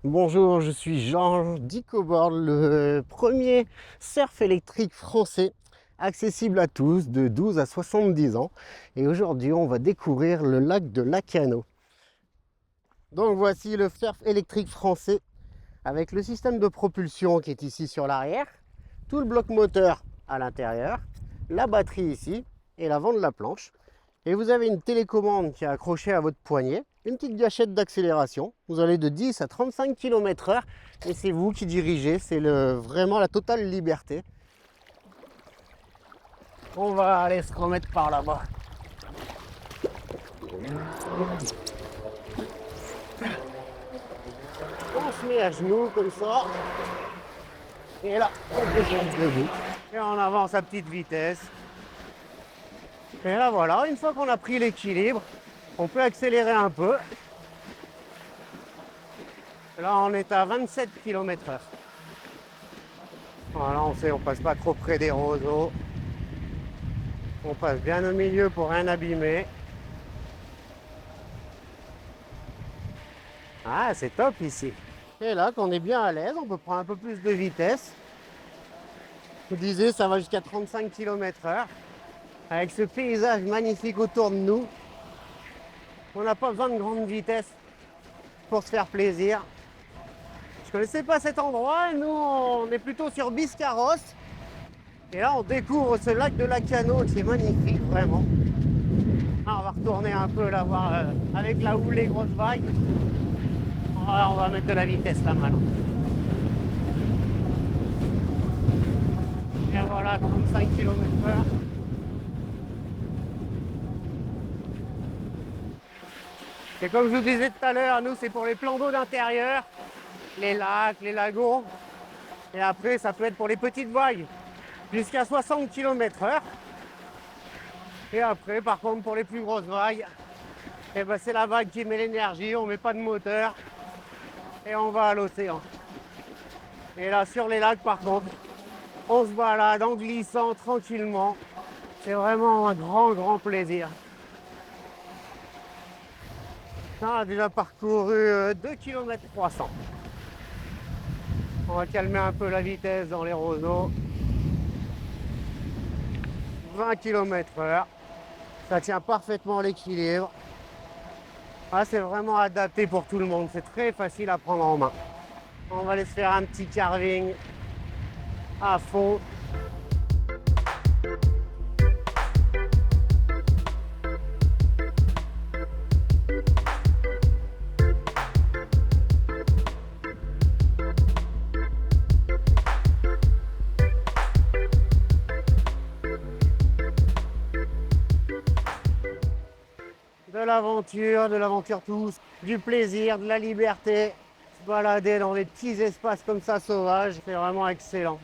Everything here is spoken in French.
Bonjour, je suis Jean d'EcoBoard, le premier surf électrique français accessible à tous de 12 à 70 ans. Et aujourd'hui, on va découvrir le lac de Lacano. Donc voici le surf électrique français avec le système de propulsion qui est ici sur l'arrière, tout le bloc moteur à l'intérieur, la batterie ici et l'avant de la planche. Et vous avez une télécommande qui est accrochée à votre poignet, une petite gâchette d'accélération. Vous allez de 10 à 35 km/h et c'est vous qui dirigez. C'est vraiment la totale liberté. On va aller se remettre par là-bas. On se met à genoux comme ça. Et là, on descend debout. Et on avance à petite vitesse. Et là voilà, une fois qu'on a pris l'équilibre, on peut accélérer un peu. Là on est à 27 km/h. Voilà, on passe pas trop près des roseaux. On passe bien au milieu pour rien abîmer. Ah, c'est top ici. Et là, quand on est bien à l'aise, on peut prendre un peu plus de vitesse. Je vous disais, ça va jusqu'à 35 km/h. Avec ce paysage magnifique autour de nous, on n'a pas besoin de grande vitesse pour se faire plaisir. Je connaissais pas cet endroit, nous on est plutôt sur Biscarrosse. Et là on découvre ce lac de Lacano qui est magnifique vraiment. Ah, on va retourner un peu là voir avec la houle, les grosses vagues. Ah, on va mettre de la vitesse là maintenant. Et voilà, 35 km/h. Et comme je vous disais tout à l'heure, nous c'est pour les plans d'eau d'intérieur, les lacs, les lagons. Et après ça peut être pour les petites vagues jusqu'à 60 km/h. Et après par contre pour les plus grosses vagues, et ben, c'est la vague qui met l'énergie, on met pas de moteur et on va à l'océan. Et là sur les lacs par contre, on se balade en glissant tranquillement. C'est vraiment un grand plaisir. On a déjà parcouru 2 km 300. On va calmer un peu la vitesse dans les roseaux. 20 km/h. Ça tient parfaitement l'équilibre. Ah, c'est vraiment adapté pour tout le monde. C'est très facile à prendre en main. On va aller se faire un petit carving à fond. De l'aventure tous, du plaisir, de la liberté, se balader dans des petits espaces comme ça sauvages, c'est vraiment excellent.